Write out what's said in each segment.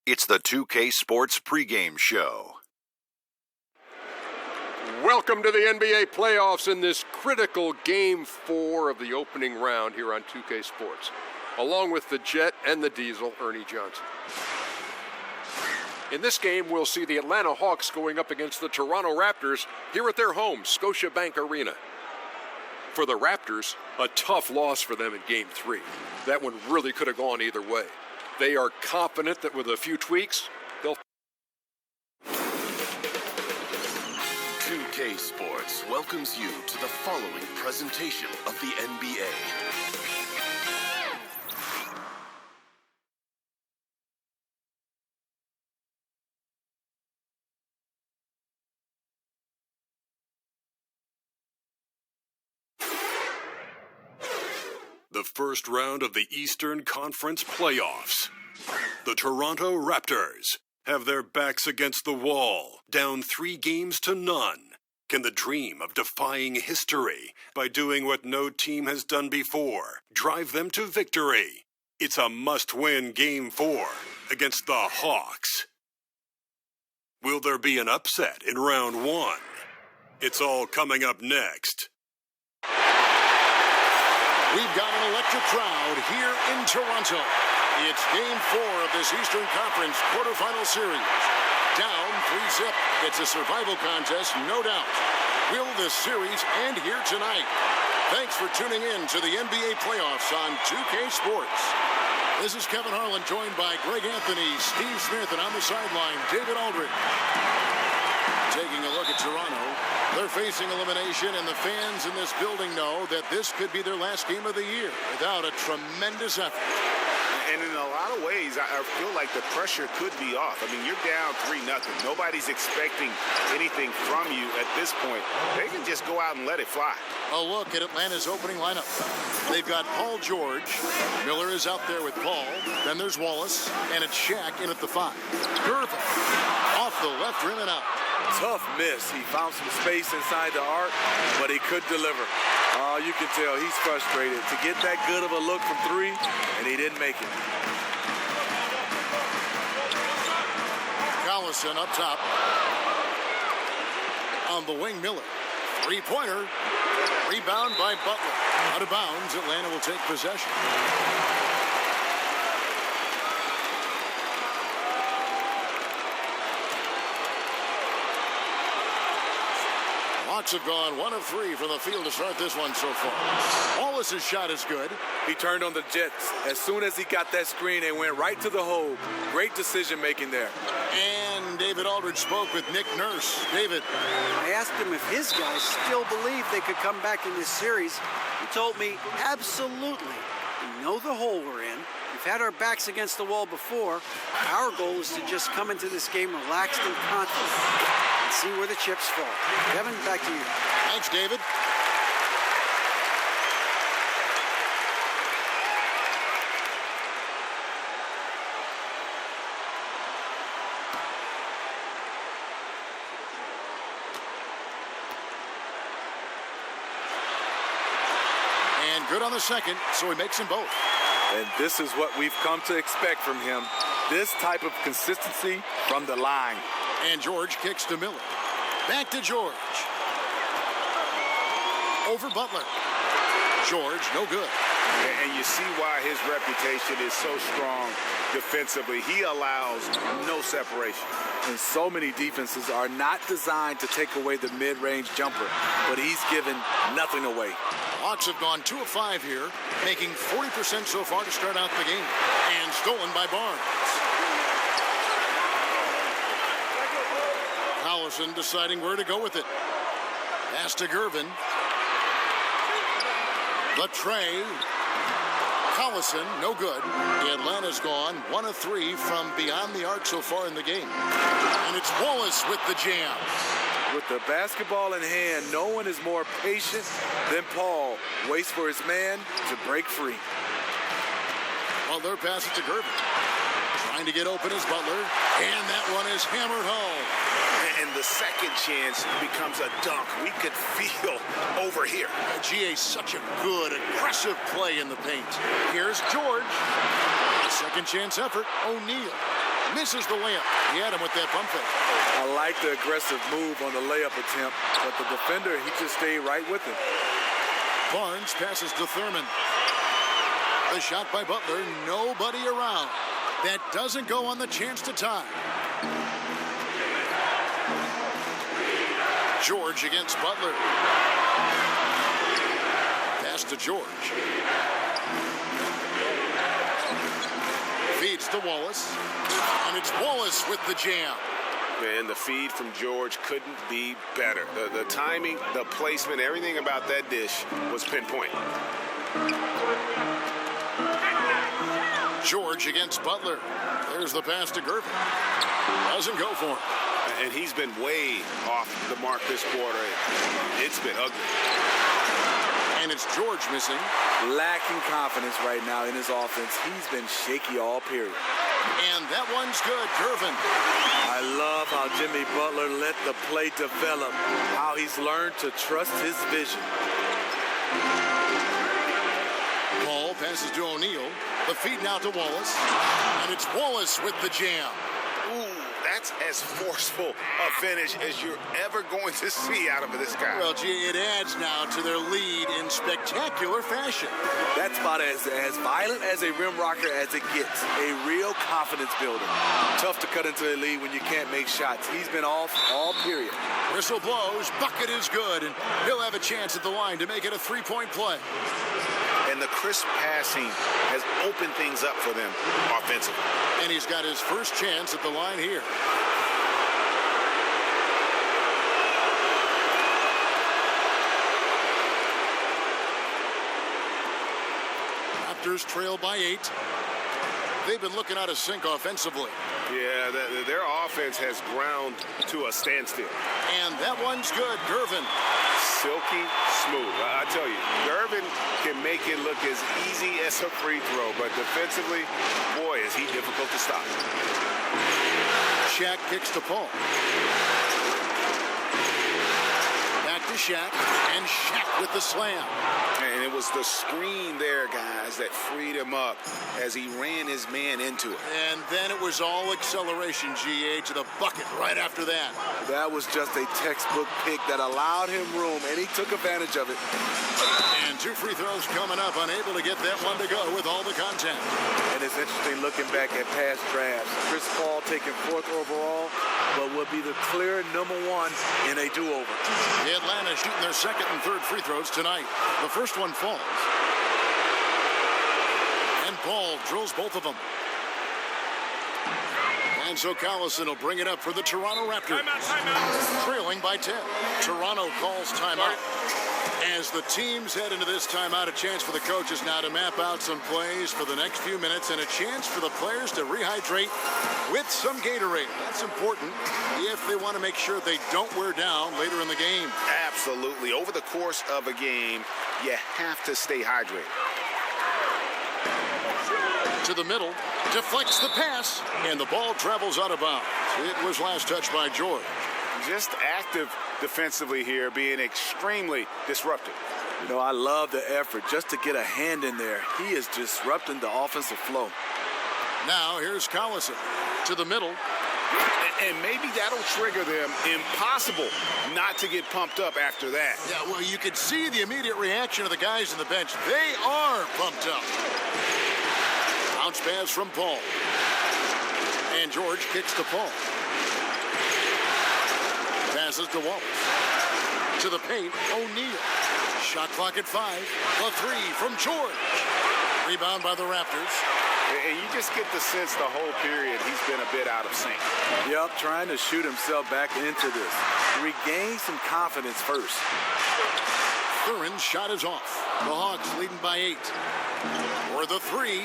It's the 2K Sports pregame show. Welcome to the NBA playoffs in this critical Game 4 of the opening round here on 2K Sports, along with the Jet and the Diesel, Ernie Johnson. In this game, we'll see the Atlanta Hawks going up against the Toronto Raptors here at their home, Scotiabank Arena. For the Raptors, a tough loss for them in Game 3. That one really could have gone either way. They are confident that with a few tweaks, they'll... 2K Sports welcomes you to the following presentation of the NBA. The first round of the Eastern Conference playoffs. The Toronto Raptors have their backs against the wall, down 3-0. Can the dream of defying history by doing what no team has done before drive them to victory? It's a must-win Game 4 against the Hawks. Will there be an upset in round 1? It's all coming up next. We've got an electric crowd here in Toronto. It's Game 4 of this Eastern Conference quarterfinal series. Down 3-0. It's a survival contest, no doubt. Will this series end here tonight? Thanks for tuning in to the NBA playoffs on 2K Sports. This is Kevin Harlan, joined by Greg Anthony, Steve Smith, and on the sideline, David Aldridge. Taking a look at Toronto. They're facing elimination, and the fans in this building know that this could be their last game of the year without a tremendous effort. And in a lot of ways, I feel like the pressure could be off. I mean, you're down 3-0. Nobody's expecting anything from you at this point. They can just go out and let it fly. A look at Atlanta's opening lineup. They've got Paul George. Miller is out there with Paul. Then there's Wallace, and it's Shaq in at the 5. Gervin off the left rim and out. Tough miss. He found some space inside the arc, but he could deliver. You can tell he's frustrated to get that good of a look from 3, and he didn't make it. Collison up top. On the wing, Miller. Three-pointer. Rebound by Butler. Out of bounds, Atlanta will take possession. Hawks have gone 1 of 3 from the field to start this one so far. Wallace's shot is good. He turned on the Jets. As soon as he got that screen, they went right to the hole. Great decision-making there. And David Aldridge spoke with Nick Nurse. David. I asked him if his guys still believe they could come back in this series. He told me, absolutely. We know the hole we're in. We've had our backs against the wall before. Our goal is to just come into this game relaxed and confident. See where the chips fall. Kevin, back to you. Thanks, David. And good on the second, so he makes them both. And this is what we've come to expect from him. This type of consistency from the line. And George kicks to Miller. Back to George. Over Butler. George, no good. And you see why his reputation is so strong defensively. He allows no separation. And so many defenses are not designed to take away the mid-range jumper, but he's given nothing away. Hawks have gone 2 of 5 here, making 40% so far to start out the game. And stolen by Barnes. Collison deciding where to go with it. Pass to Gervin. The tray. Collison, no good. Atlanta's gone 1 of 3 from beyond the arc so far in the game. And it's Wallace with the jam. With the basketball in hand, no one is more patient than Paul. Waits for his man to break free. Butler passes to Gervin. Trying to get open is Butler. And that one is hammered home. And the second chance becomes a dunk. We could feel over here. GA, such a good, aggressive play in the paint. Here's George. A second chance effort, O'Neal. Misses the layup. He had him with that pump fake. I like the aggressive move on the layup attempt, but the defender, he just stayed right with him. Barnes passes to Thurman. The shot by Butler, nobody around. That doesn't go on the chance to tie. George against Butler. Pass to George. Feeds to Wallace. And it's Wallace with the jam. And the feed from George couldn't be better. The timing, the placement, everything about that dish was pinpoint. George against Butler. There's the pass to Gervin. Doesn't go for him. And he's been way off the mark this quarter. It's been ugly. And it's George missing. Lacking confidence right now in his offense. He's been shaky all period. And that one's good, Gervin. I love how Jimmy Butler let the play develop, how he's learned to trust his vision. Paul passes to O'Neal. The feed now to Wallace. And it's Wallace with the jam. Ooh, that's as forceful a finish as you're ever going to see out of this guy. Well, gee, it adds now to their lead in spectacular fashion. That's about as violent as a rim rocker as it gets. A real confidence builder. Tough to cut into a lead when you can't make shots. He's been off all period. Whistle blows, bucket is good, and he'll have a chance at the line to make it a three-point play. And the crisp passing has opened things up for them offensively. And he's got his first chance at the line here. Raptors trail by 8. They've been looking out of sync offensively. Yeah, their offense has ground to a standstill. And that one's good, Gervin. Silky smooth. I tell you, Gervin can make it look as easy as a free throw, but defensively, boy, is he difficult to stop. Shaq kicks to Paul. Back to Shaq, and Shaq with the slam. And it was the screen there, guys, that freed him up as he ran his man into it. And then it was all acceleration, GA, to the bucket right after that. That was just a textbook pick that allowed him room, and he took advantage of it. And 2 free throws coming up, unable to get that one to go with all the contact. And it's interesting looking back at past drafts. Chris Paul taking 4th overall, but will be the clear #1 in a do-over. The Atlanta shooting their 2nd and 3rd free throws tonight. The first one falls. And Paul drills both of them. And so Collison will bring it up for the Toronto Raptors. Timeout. Trailing by 10. Toronto calls timeout. As the teams head into this timeout, a chance for the coaches now to map out some plays for the next few minutes and a chance for the players to rehydrate with some Gatorade. That's important if they want to make sure they don't wear down later in the game. Absolutely. Over the course of a game, you have to stay hydrated. To the middle, deflects the pass, and the ball travels out of bounds. It was last touched by George. Just active defensively here, being extremely disruptive. You know, I love the effort just to get a hand in there. He is disrupting the offensive flow. Now here's Collison to the middle. And maybe that'll trigger them. Impossible not to get pumped up after that. Yeah, well, you could see the immediate reaction of the guys on the bench. They are pumped up. Bounce pass from Paul. And George kicks to Paul. Passes to Wallace. To the paint, O'Neal. Shot clock at 5. The 3 from George. Rebound by the Raptors. And you just get the sense the whole period he's been a bit out of sync. Yep, trying to shoot himself back into this. Regain some confidence first. Thurin's shot is off. The Hawks leading by 8. For the 3.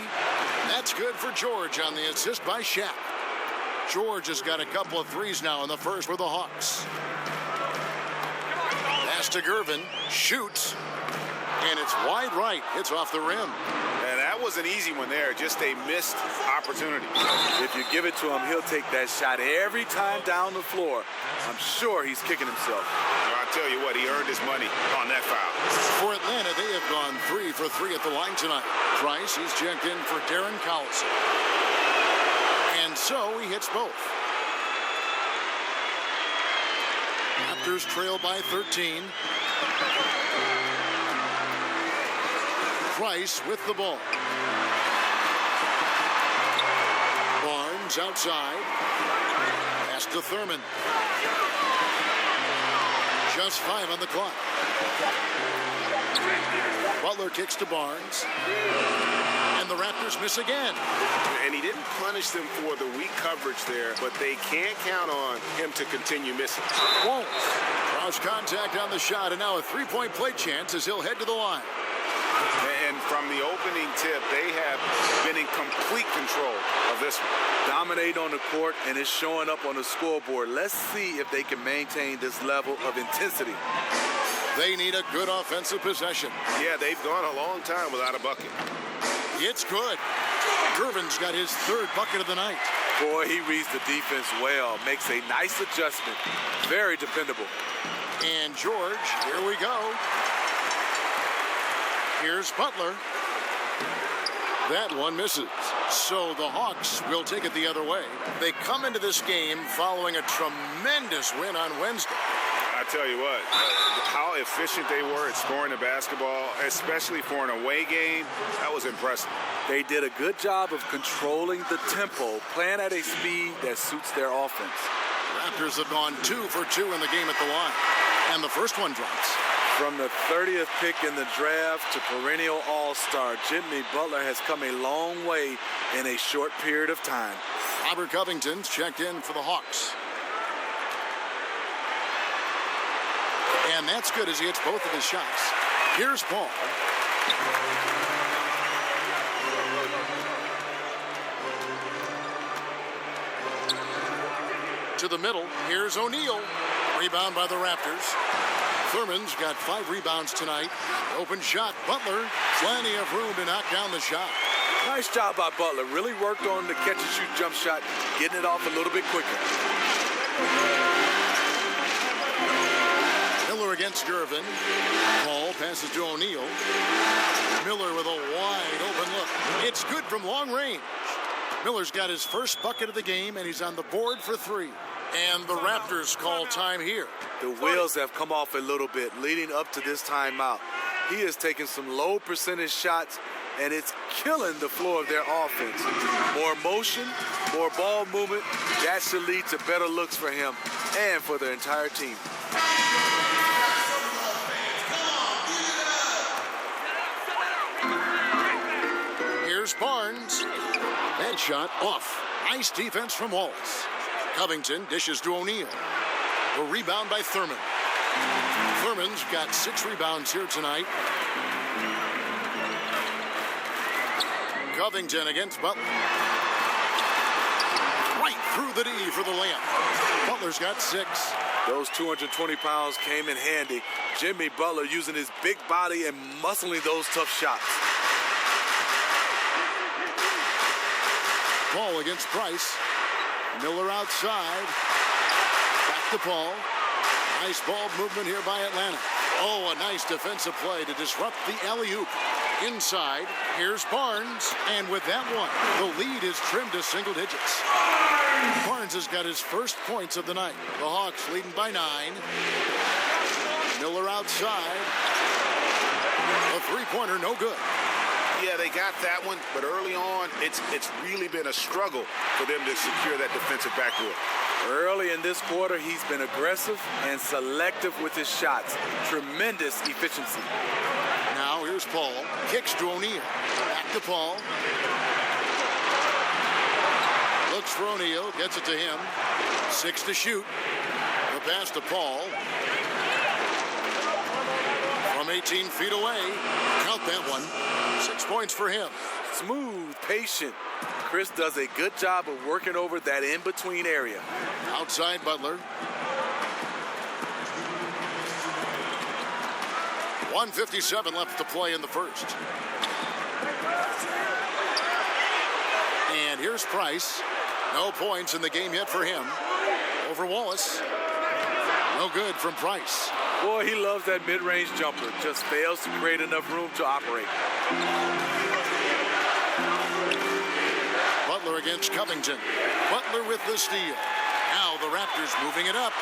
That's good for George on the assist by Shaq. George has got a couple of threes now in the first for the Hawks. Pass to Gervin. Shoots. And it's wide right. It's off the rim. And that was an easy one there. Just a missed opportunity. If you give it to him, he'll take that shot every time down the floor. I'm sure he's kicking himself. Well, I'll tell you what, he earned his money on that foul. For Atlanta, they have gone 3 for 3 at the line tonight. Price, he's checked in for Darren Collison. And And so he hits both. Raptors trail by 13. Price with the ball. Barnes outside. Pass to Thurman. Just 5 on the clock. Butler kicks to Barnes. And the Raptors miss again. And he didn't punish them for the weak coverage there, but they can't count on him to continue missing. Wallace draws contact on the shot, and now a three-point play chance as he'll head to the line. And from the opening tip, they have been in complete control of this one. Dominate on the court, and it's showing up on the scoreboard. Let's see if they can maintain this level of intensity. They need a good offensive possession. Yeah, they've gone a long time without a bucket. It's good. Gervin's got his third bucket of the night. Boy, he reads the defense well. Makes a nice adjustment. Very dependable. And George, here we go. Here's Butler. That one misses. So the Hawks will take it the other way. They come into this game following a tremendous win on Wednesday. I tell you what, how efficient they were at scoring the basketball, especially for an away game, that was impressive. They did a good job of controlling the tempo, playing at a speed that suits their offense. Raptors have gone 2 for 2 in the game at the line. And the first one drops. From the 30th pick in the draft to perennial all-star, Jimmy Butler has come a long way in a short period of time. Robert Covington's checked in for the Hawks. And that's good as he hits both of his shots. Here's Paul. To the middle. Here's O'Neal. Rebound by the Raptors. Thurman's got 5 rebounds tonight. Open shot. Butler. Plenty of room to knock down the shot. Nice job by Butler. Really worked on the catch-and-shoot jump shot, getting it off a little bit quicker. Miller against Gervin. Paul passes to O'Neal. Miller with a wide open look. It's good from long range. Miller's got his first bucket of the game, and he's on the board for 3. And the Raptors call time here. The wheels have come off a little bit leading up to this timeout. He is taking some low percentage shots, and it's killing the flow of their offense. More motion, more ball movement. That should lead to better looks for him and for their entire team. Here's Barnes. That shot off. Nice defense from Wallace. Covington dishes to O'Neal. A rebound by Thurman. Thurman's got 6 rebounds here tonight. Covington against Butler. Right through the D for the layup. Butler's got 6. Those 220 pounds came in handy. Jimmy Butler using his big body and muscling those tough shots. Paul against Price. Miller outside. Back to Paul. Nice ball movement here by Atlanta. Oh, a nice defensive play to disrupt the alley-oop. Inside, here's Barnes. And with that one, the lead is trimmed to single digits. Barnes has got his first points of the night. The Hawks leading by 9. Miller outside. A three-pointer, no good. Yeah, they got that one, but early on, it's really been a struggle for them to secure that defensive backboard. Early in this quarter, he's been aggressive and selective with his shots. Tremendous efficiency. Now here's Paul. Kicks to O'Neal. Back to Paul. Looks for O'Neal. Gets it to him. 6 to shoot. The pass to Paul. From 18 feet away. Count that one. 6 points for him. Smooth, patient. Chris does a good job of working over that in-between area. Outside Butler. 1:57 left to play in the first. And here's Price. No points in the game yet for him. Over Wallace. No good from Price. Boy, he loves that mid-range jumper. Just fails to create enough room to operate. Butler against Covington. Butler with the steal. Now the Raptors moving it up.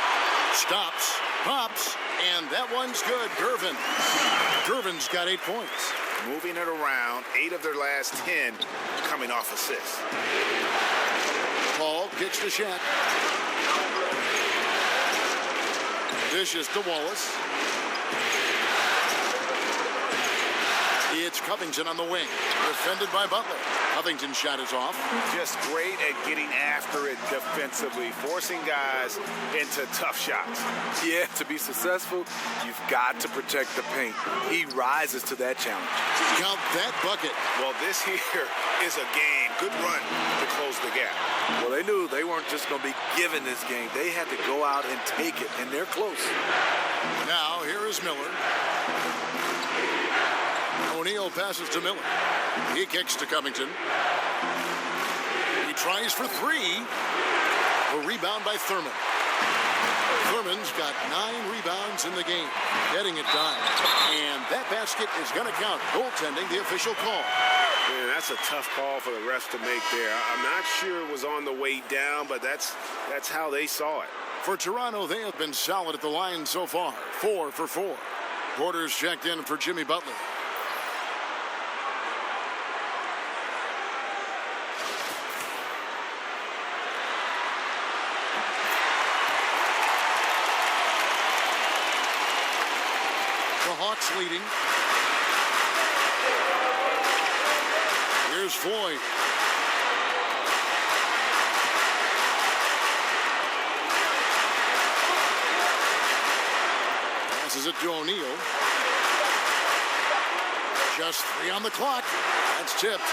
Stops, pops, and that one's good. Gervin's got 8 points. Moving it around, 8 of their last 10 coming off assists. Paul kicks to Shaq. Dishes to Wallace. It's Covington on the wing. Defended by Butler. Covington's shot is off. Just great at getting after it defensively, forcing guys into tough shots. Yeah, to be successful, you've got to protect the paint. He rises to that challenge. Count that bucket. Well, this here is a game. Good run to close the gap. Well, they knew they weren't just going to be given this game. They had to go out and take it, and they're close. Now, here is Miller. O'Neal passes to Miller. He kicks to Covington. He tries for 3. A rebound by Thurman. Thurman's got 9 rebounds in the game, getting it done. And that basket is going to count. Goaltending, the official call. Man, that's a tough call for the refs to make there. I'm not sure it was on the way down, but that's how they saw it. For Toronto, they have been solid at the line so far. 4 for 4. Porter's checked in for Jimmy Butler. The Hawks leading. Here's Floyd. Passes it to O'Neal. Just 3 on the clock. That's tipped.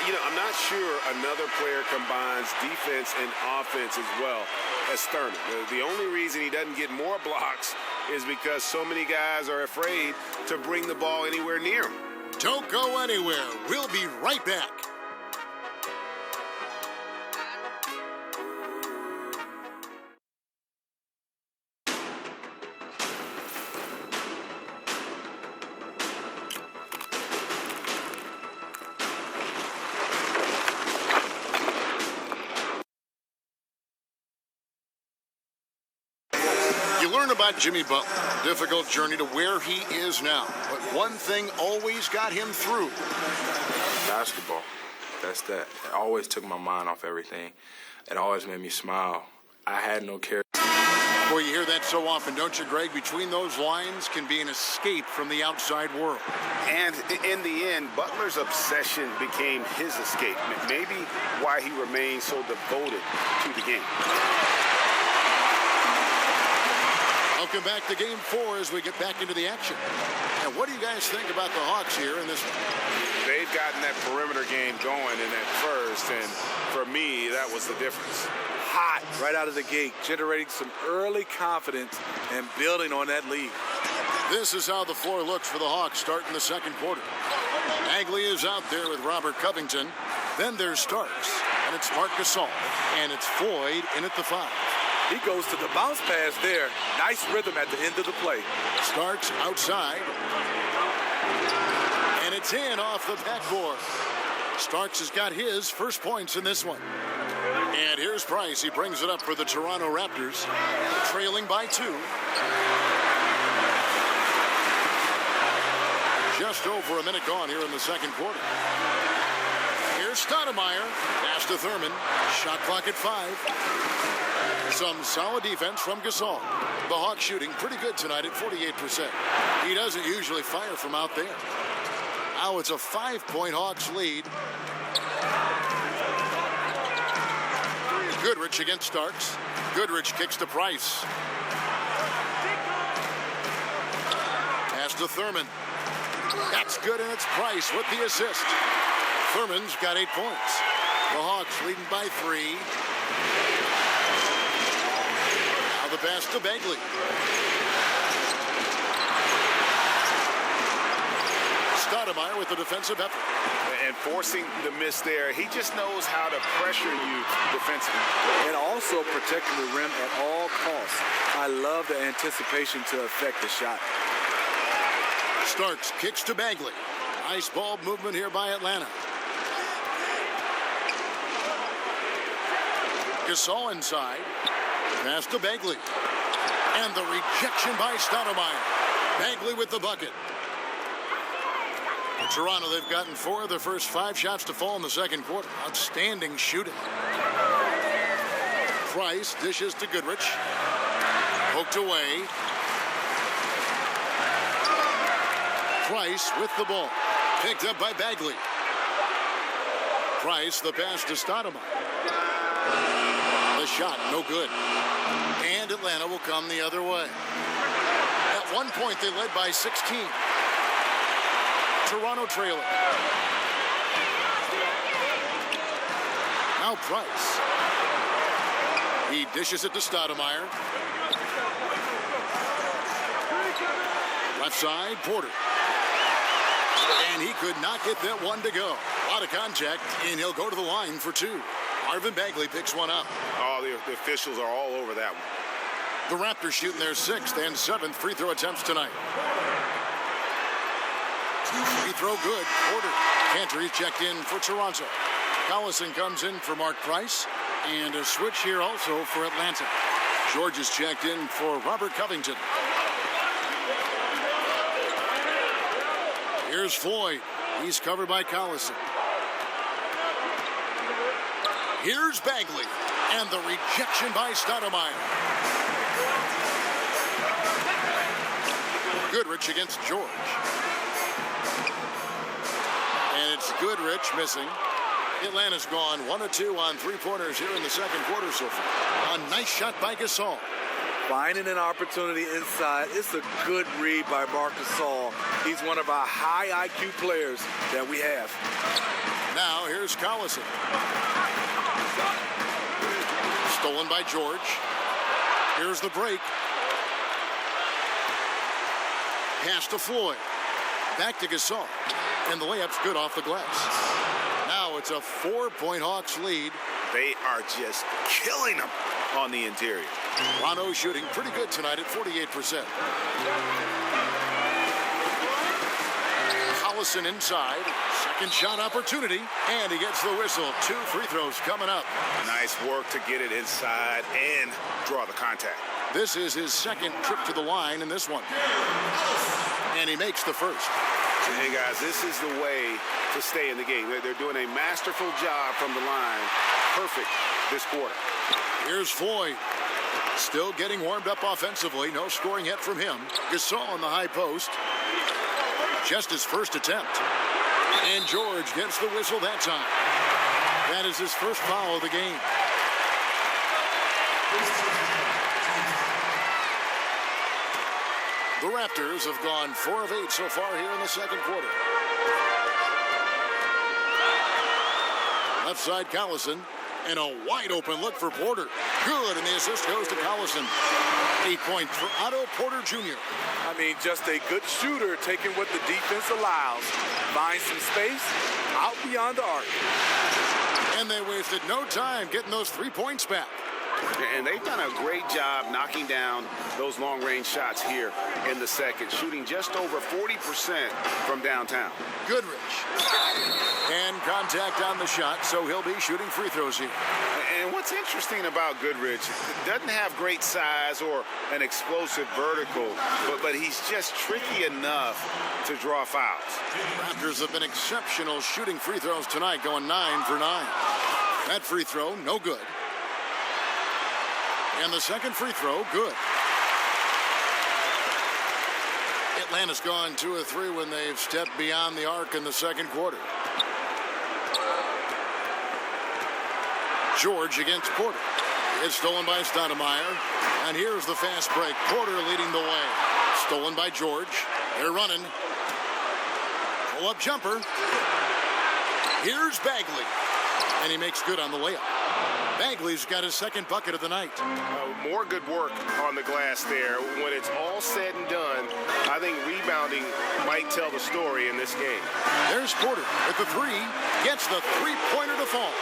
I'm not sure another player combines defense and offense as well as Thurman. The only reason he doesn't get more blocks is because so many guys are afraid to bring the ball anywhere near him. Don't go anywhere. We'll be right back. You learn about Jimmy Butler, difficult journey to where he is now. But one thing always got him through. Basketball. That's that. It always took my mind off everything. It always made me smile. I had no care. Boy, you hear that so often, don't you, Greg? Between those lines can be an escape from the outside world. And in the end, Butler's obsession became his escape. Maybe why he remained so devoted to the game. Welcome back to Game 4 as we get back into the action. And what do you guys think about the Hawks here in this one? They've gotten that perimeter game going in that first, and for me, that was the difference. Hot right out of the gate, generating some early confidence and building on that lead. This is how the floor looks for the Hawks starting the second quarter. Bagley is out there with Robert Covington. Then there's Starks, and it's Marc Gasol, and it's Floyd in at the 5. He goes to the bounce pass there. Nice rhythm at the end of the play. Starks outside. And it's in off the backboard. Starks has got his first points in this one. And here's Price. He brings it up for the Toronto Raptors, trailing by 2. Just over a minute gone here in the second quarter. Here's Stoudemire. Pass to Thurman. Shot clock at 5. Some solid defense from Gasol. The Hawks shooting pretty good tonight at 48%. He doesn't usually fire from out there. Now it's a 5-point Hawks lead. Goodrich against Starks. Goodrich kicks to Price. Pass to Thurman. That's good, and it's Price with the assist. Thurman's got 8 points. The Hawks leading by 3. Now the pass to Bagley. Stoudemire with the defensive effort. And forcing the miss there, he just knows how to pressure you defensively. And also protecting the rim at all costs. I love the anticipation to affect the shot. Starks kicks to Bagley. Nice ball movement here by Atlanta. Gasol inside. Pass to Bagley. And the rejection by Stoudemire. Bagley with the bucket. For Toronto, they've gotten 4 of their first 5 shots to fall in the second quarter. Outstanding shooting. Price dishes to Goodrich. Poked away. Price with the ball. Picked up by Bagley. Price, the pass to Stoudemire. The shot, no good. And Atlanta will come the other way. At one point, they led by 16. Toronto trailing. Now Price. He dishes it to Stoudemire. Left side, Porter. And he could not get that one to go. A lot of contact, and he'll go to the line for 2. Marvin Bagley picks one up. Oh, the officials are all over that one. The Raptors shooting their 6th and 7th free throw attempts tonight. Free throw good. Porter. Cantor, he's checked in for Toronto. Collison comes in for Mark Price. And a switch here also for Atlanta. George is checked in for Robert Covington. Here's Floyd. He's covered by Collison. Here's Bagley. And the rejection by Stoudemire. Goodrich against George. And it's Goodrich missing. Atlanta's gone 1 of 2 on 3-pointers here in the second quarter so far. A nice shot by Gasol. Finding an opportunity inside. It's a good read by Marc Gasol. He's one of our high IQ players that we have. Now here's Collison. Stolen by George. Here's the break. Pass to Floyd. Back to Gasol. And the layup's good off the glass. Now it's a 4-point Hawks lead. They are just killing them on the interior. Toronto shooting pretty good tonight at 48%. Collison inside. Second shot opportunity. And he gets the whistle. 2 free throws coming up. Nice work to get it inside and draw the contact. This is his second trip to the line in this one. And he makes the first. Hey, guys, this is the way to stay in the game. They're doing a masterful job from the line. Perfect this quarter. Here's Floyd. Still getting warmed up offensively. No scoring yet from him. Gasol on the high post. Just his first attempt. And George gets the whistle that time. That is his first foul of the game. The Raptors have gone 4 of 8 so far here in the second quarter. Left side, Collison. And a wide open look for Porter. Good, and the assist goes to Collison. 8 points for Otto Porter Jr. I mean, just a good shooter taking what the defense allows. Find some space out beyond the arc. And they wasted no time getting those 3 points back. And they've done a great job knocking down those long-range shots here in the second, shooting just over 40% from downtown. Goodrich. And contact on the shot, so he'll be shooting free throws here. And what's interesting about Goodrich, doesn't have great size or an explosive vertical, but he's just tricky enough to draw fouls. Raptors have been exceptional shooting free throws tonight, going 9 for 9. That free throw, no good. And the second free throw, good. Atlanta's gone 2 of 3 when they've stepped beyond the arc in the second quarter. George against Porter. It's stolen by Stoudemire. And here's the fast break. Porter leading the way. Stolen by George. They're running. Pull-up jumper. Here's Bagley. And he makes good on the layup. Bagley's got his second bucket of the night. More good work on the glass there. When it's all said and done, I think rebounding might tell the story in this game. There's Porter with the 3. Gets the 3-pointer to fall.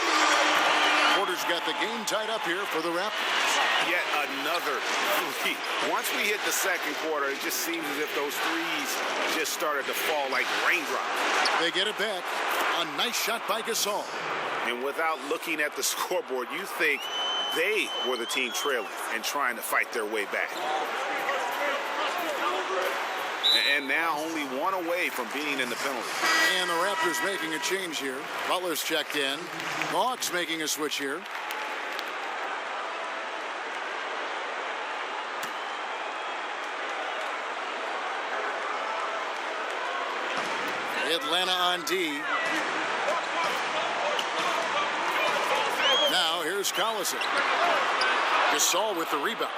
Porter's got the game tied up here for the Raptors. Yet another 3. Once we hit the second quarter, it just seems as if those threes just started to fall like raindrops. They get it back. A nice shot by Gasol. And without looking at the scoreboard, you think they were the team trailing and trying to fight their way back. And now only one away from being in the penalty. And the Raptors making a change here. Butler's checked in. Hawks making a switch here. Atlanta on D. Now here's Collison. Gasol with the rebound.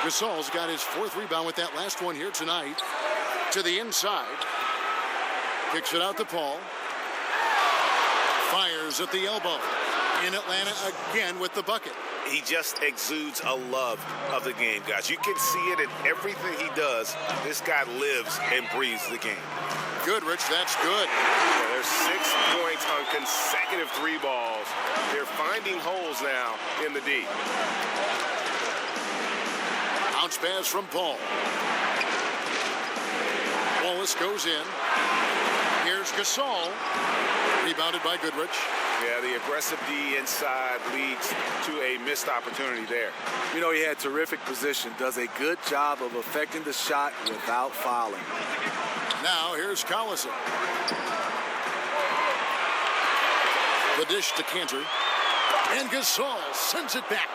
Gasol's got his 4th rebound with that last one here tonight. To the inside. Kicks it out to Paul. Fires at the elbow. In Atlanta again with the bucket. He just exudes a love of the game, guys. You can see it in everything he does. This guy lives and breathes the game. Goodrich, that's good. Yeah, there's 6 points on consecutive 3 balls. They're finding holes now in the D. Bounce pass from Paul. Wallace goes in. Here's Gasol. Rebounded by Goodrich. Yeah, the aggressive D inside leads to a missed opportunity there. You know, he had terrific position. Does a good job of affecting the shot without fouling. Now here's Collison. The dish to Cantor. And Gasol sends it back.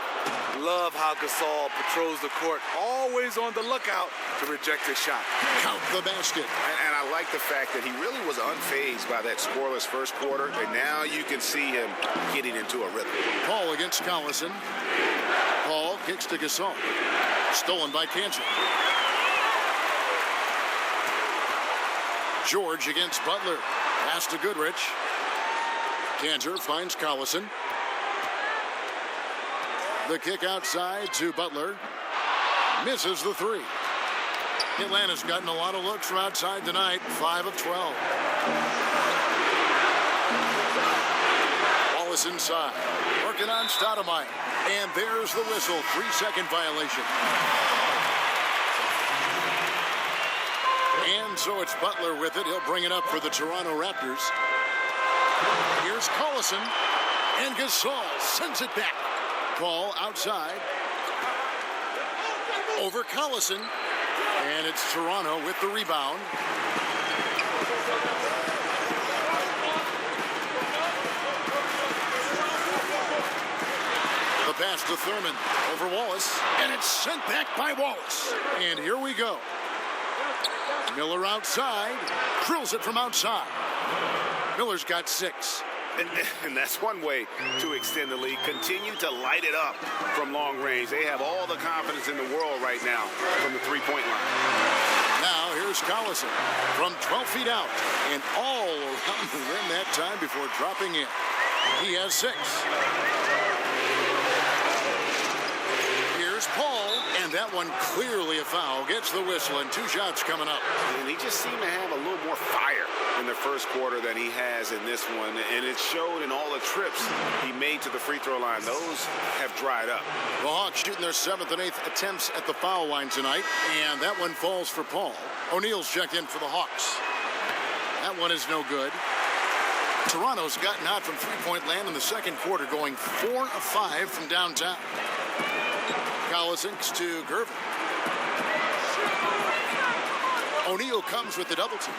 Love how Gasol patrols the court, always on the lookout to reject his shot. Count the basket. And I like the fact that he really was unfazed by that scoreless first quarter. And now you can see him getting into a rhythm. Paul against Collison. Paul kicks to Gasol. Stolen by Cantor. George against Butler. Pass to Goodrich. Cantor finds Collison. The kick outside to Butler. Misses the 3. Atlanta's gotten a lot of looks from outside tonight. 5 of 12. Wallace inside. Working on Stoudemire. And there's the whistle. 3-second violation. And so it's Butler with it. He'll bring it up for the Toronto Raptors. Here's Collison. And Gasol sends it back. Paul outside. Over Collison. And it's Toronto with the rebound. The pass to Thurman. Over Wallace. And it's sent back by Wallace. And here we go. Miller outside. Drills it from outside. Miller's got 6. And that's one way to extend the lead. Continue to light it up from long range. They have all the confidence in the world right now from the 3-point line. Now here's Collison from 12 feet out and all around the rim that time before dropping in. He has 6. Here's Paul, and that one clearly a foul. Gets the whistle and 2 shots coming up. And he just seemed to have a little more fire in the first quarter than he has in this one, and it showed in all the trips he made to the free throw line. Those have dried up. The Hawks shooting their 7th and 8th attempts at the foul line tonight, and that one falls for Paul. O'Neal's checked in for the Hawks. That one is no good. Toronto's gotten hot from three-point land in the second quarter, going 4 of 5 from downtown. Collison to Gervin. O'Neal comes with the double team.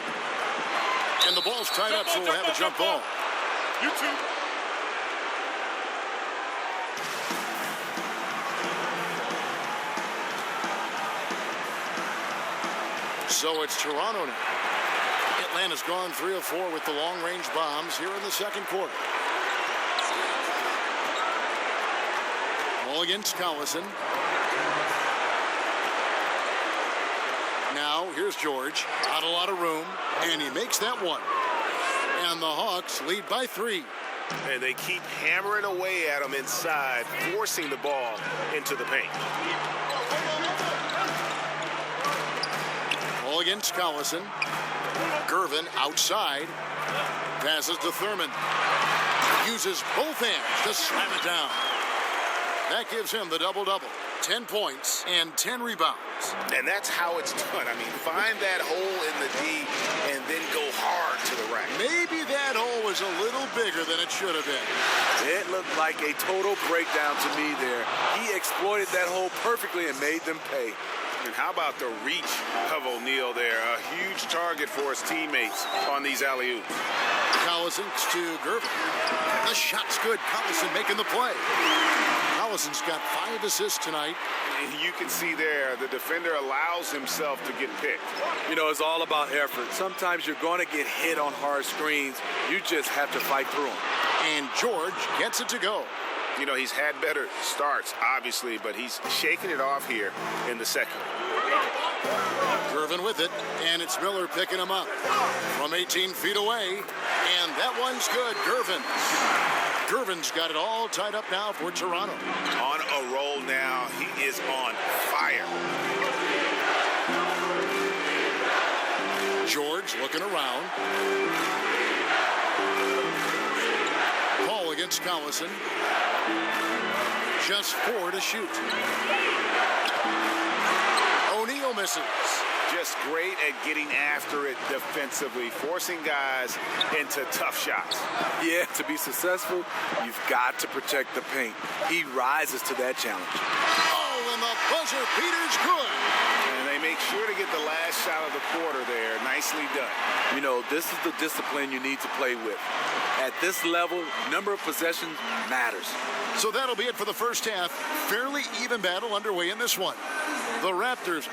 And the ball's tied up, so we'll have a jump ball. You too. So it's Toronto now. Atlanta's gone 3 of 4 with the long-range bombs here in the second quarter. Ball against Collison. Now, here's George. Not a lot of room, and he makes that one. And the Hawks lead by 3. And they keep hammering away at him inside, forcing the ball into the paint. Ball against Collison. Gervin outside. Passes to Thurman. Uses both hands to slam it down. That gives him the double-double. 10 points and 10 rebounds. And that's how it's done. I mean, find that hole in the D and then go hard to the rack. Maybe that hole was a little bigger than it should have been. It looked like a total breakdown to me there. He exploited that hole perfectly and made them pay. And how about the reach of O'Neal there? A huge target for his teammates on these alley-oops. Collison to Gervin. The shot's good. Collison making the play. Collison's got 5 assists tonight. And you can see there, the defender allows himself to get picked. You know, it's all about effort. Sometimes you're going to get hit on hard screens. You just have to fight through them. And George gets it to go. You know, he's had better starts, obviously, but he's shaking it off here in the second. Gervin with it, and it's Miller picking him up from 18 feet away. And that one's good. Gervin's got it all tied up now for Toronto. On a roll now. He is on fire. George looking around. Ball against Collison. Just 4 to shoot. O'Neal misses. Just great at getting after it defensively, forcing guys into tough shots. Yeah, to be successful, you've got to protect the paint. He rises to that challenge. Oh, and the buzzer beater's good. And they make sure to get the last shot of the quarter there. Nicely done. You know, this is the discipline you need to play with. At this level, number of possessions matters. So that'll be it for the first half. Fairly even battle underway in this one. The Raptors.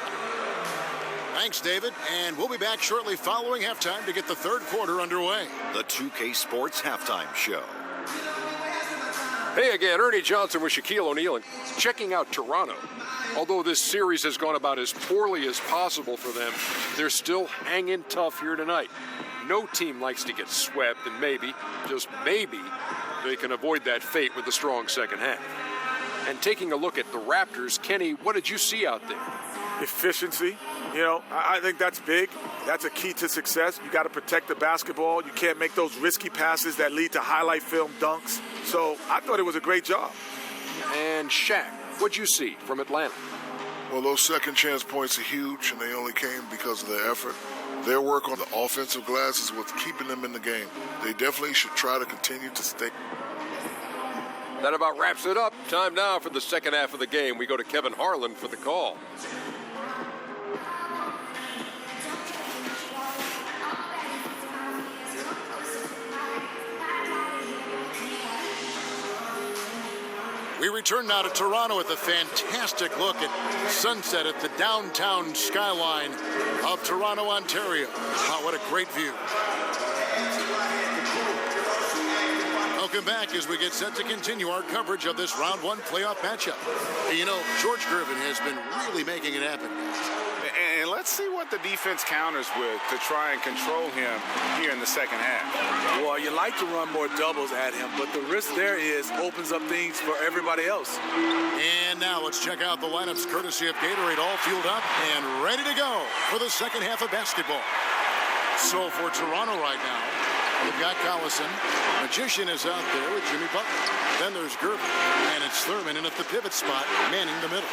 Thanks, David. And we'll be back shortly following halftime to get the third quarter underway. The 2K Sports Halftime Show. Hey again, Ernie Johnson with Shaquille O'Neal and checking out Toronto. Although this series has gone about as poorly as possible for them, they're still hanging tough here tonight. No team likes to get swept, and maybe, just maybe, they can avoid that fate with a strong second half. And taking a look at the Raptors, Kenny, what did you see out there? Efficiency. You know, I think that's big. That's a key to success. You got to protect the basketball. You can't make those risky passes that lead to highlight film dunks. So I thought it was a great job. And Shaq, what'd you see from Atlanta? Well, those second chance points are huge, and they only came because of their effort. Their work on the offensive glass is what's keeping them in the game. They definitely should try to continue to stay. That about wraps it up. Time now for the second half of the game. We go to Kevin Harlan for the call. We return now to Toronto with a fantastic look at sunset at the downtown skyline of Toronto, Ontario. Wow, what a great view. Welcome back as we get set to continue our coverage of this round one playoff matchup. You know, George Gervin has been really making it happen. And let's see what the defense counters with to try and control him here in the second half. Well, you like to run more doubles at him, but the risk there is opens up things for everybody else. And now let's check out the lineups courtesy of Gatorade, all fueled up and ready to go for the second half of basketball. So for Toronto right now, we've got Collison. Magician is out there with Jimmy Butler. Then there's Gervin, and it's Thurman in at the pivot spot, manning the middle.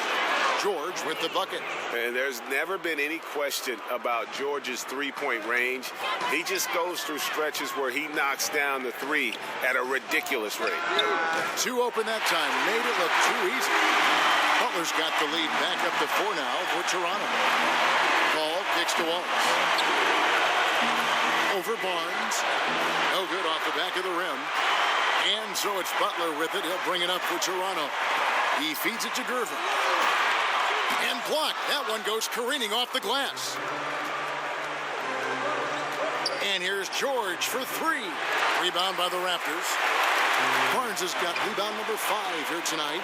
George with the bucket. And there's never been any question about George's three-point range. He just goes through stretches where he knocks down the three at a ridiculous rate. 2 open that time. Made it look too easy. Butler's got the lead back up to 4 now for Toronto. Ball kicks to Wallace. Over Barnes. No good off the back of the rim. And so it's Butler with it. He'll bring it up for Toronto. He feeds it to Gervin. And blocked. That one goes careening off the glass. And here's George for 3. Rebound by the Raptors. Barnes has got rebound number 5 here tonight.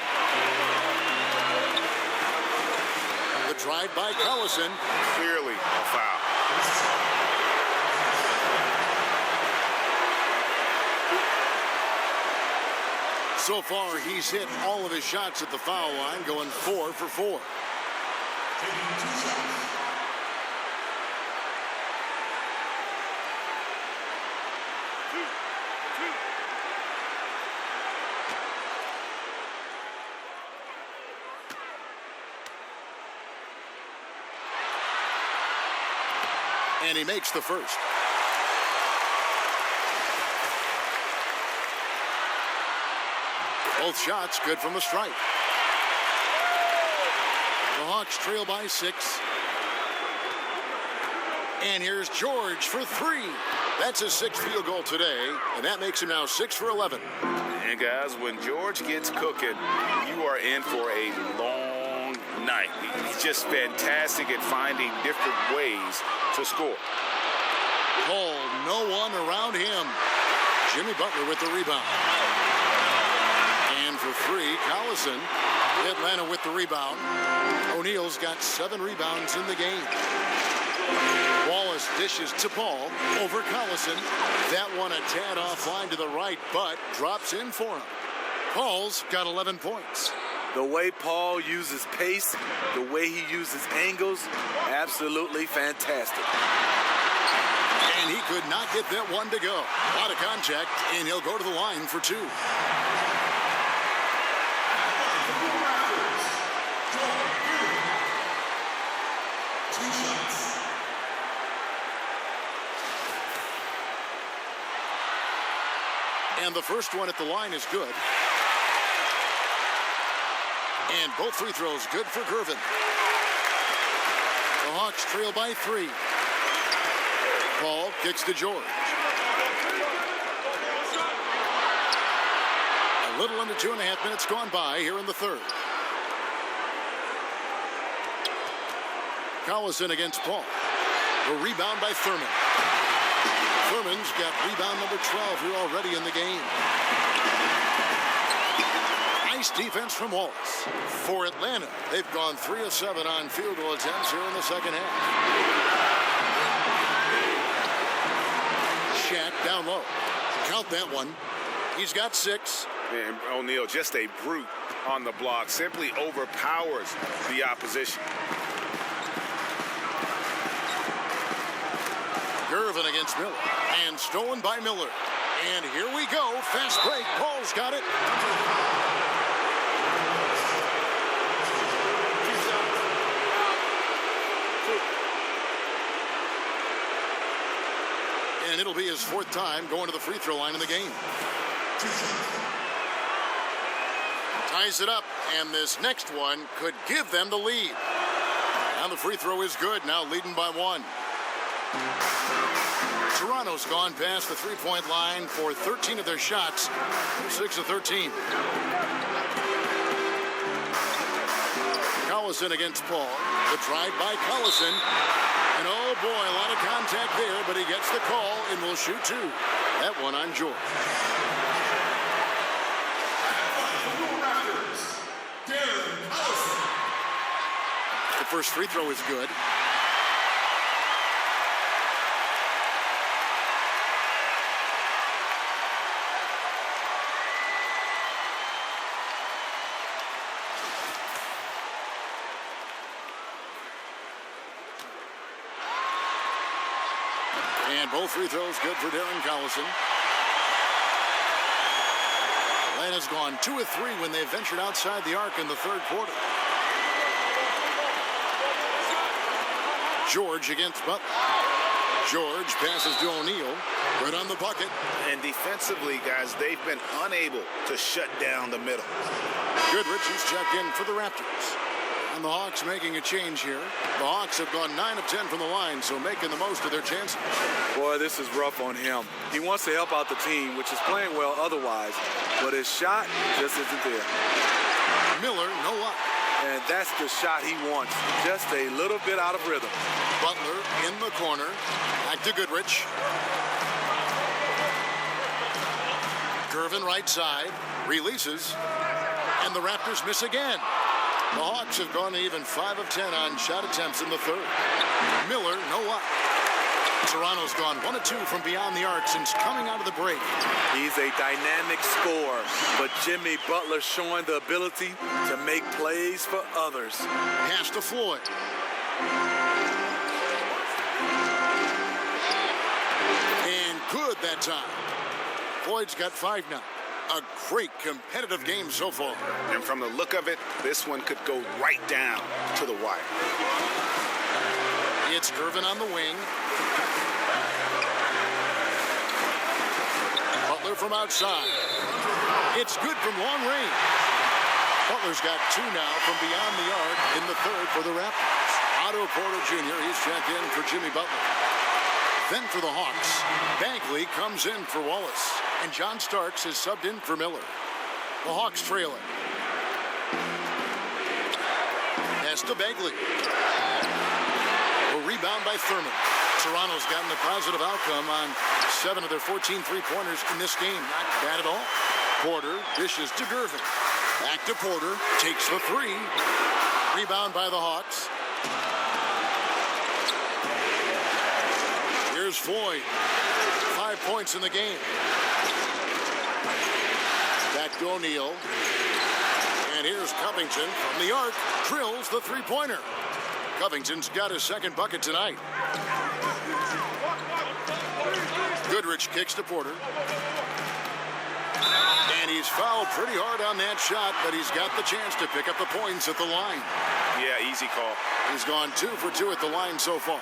The drive by Collison. Clearly a foul. So far, he's hit all of his shots at the foul line, going 4 for 4. And he makes the first. Both shots good from the stripe. The Hawks trail by 6. And here's George for 3. That's his 6th field goal today, and that makes him now 6 for 11. And guys, when George gets cooking, you are in for a long night. He's just fantastic at finding different ways to score. Paul, no one around him. Jimmy Butler with the rebound. And for 3, Collison. Atlanta with the rebound. O'Neal's got 7 rebounds in the game. Wallace dishes to Paul over Collison. That one a tad offline to the right, but drops in for him. Paul's got 11 points. The way Paul uses pace, the way he uses angles, absolutely fantastic. And he could not get that one to go. A lot of contact, and he'll go to the line for 2. And the first one at the line is good. And both free throws good for Gervin. The Hawks trail by 3. Paul kicks to George. A little under 2.5 minutes gone by here in the third. Collison against Paul. A rebound by Thurman. Thurman's got rebound number 12 here already in the game. Nice defense from Wallace. For Atlanta, they've gone 3 of 7 on field goal attempts here in the second half. Shaq down low. Count that one. He's got 6. And O'Neal, just a brute on the block, simply overpowers the opposition. Gervin against Miller. And stolen by Miller. And here we go. Fast break. Paul's got it. And it'll be his 4th time going to the free throw line in the game. Ties it up, and this next one could give them the lead. Now the free throw is good, now leading by 1. Toronto's gone past the three-point line for 13 of their shots. 6 of 13. Collison against Paul. The drive by Collison. And oh boy, a lot of contact there, but he gets the call and will shoot 2. That one on George. The first free throw is good. And both free throws good for Darren Collison. Atlanta's gone 2 of 3 when they ventured outside the arc in the third quarter. George against Butler. George passes to O'Neal. Right on the bucket. And defensively, guys, they've been unable to shut down the middle. Goodrich is checked in for the Raptors. And the Hawks making a change here. The Hawks have gone 9 of 10 from the line, so making the most of their chances. Boy, this is rough on him. He wants to help out the team, which is playing well otherwise, but his shot just isn't there. Miller, no luck. And that's the shot he wants, just a little bit out of rhythm. Butler in the corner. Back to Goodrich. Gervin right side. Releases. And the Raptors miss again. The Hawks have gone even 5 of 10 on shot attempts in the third. Miller, no luck. Toronto's gone 1 of 2 from beyond the arc since coming out of the break. He's a dynamic scorer, but Jimmy Butler showing the ability to make plays for others. Pass to Floyd. And good that time. Floyd's got 5 now. A great competitive game so far. And from the look of it, this one could go right down to the wire. It's Gervin on the wing. Butler from outside. It's good from long range. Butler's got 2 now from beyond the arc in the third for the Raptors. Otto Porter Jr., he's checked in for Jimmy Butler. Then for the Hawks, Bagley comes in for Wallace, and John Starks is subbed in for Miller. The Hawks trail it. Pass to Bagley. A rebound by Thurman. Toronto's gotten a positive outcome on 7 of their 14 three-pointers in this game. Not bad at all. Porter dishes to Gervin. Back to Porter. Takes the 3. Rebound by the Hawks. Here's Floyd. 5 points in the game. Back to O'Neal. And here's Covington from the arc. Drills the three-pointer. Covington's got his second bucket tonight. Goodrich kicks to Porter. And he's fouled pretty hard on that shot, but he's got the chance to pick up the points at the line. Yeah, easy call. He's gone 2 for 2 at the line so far.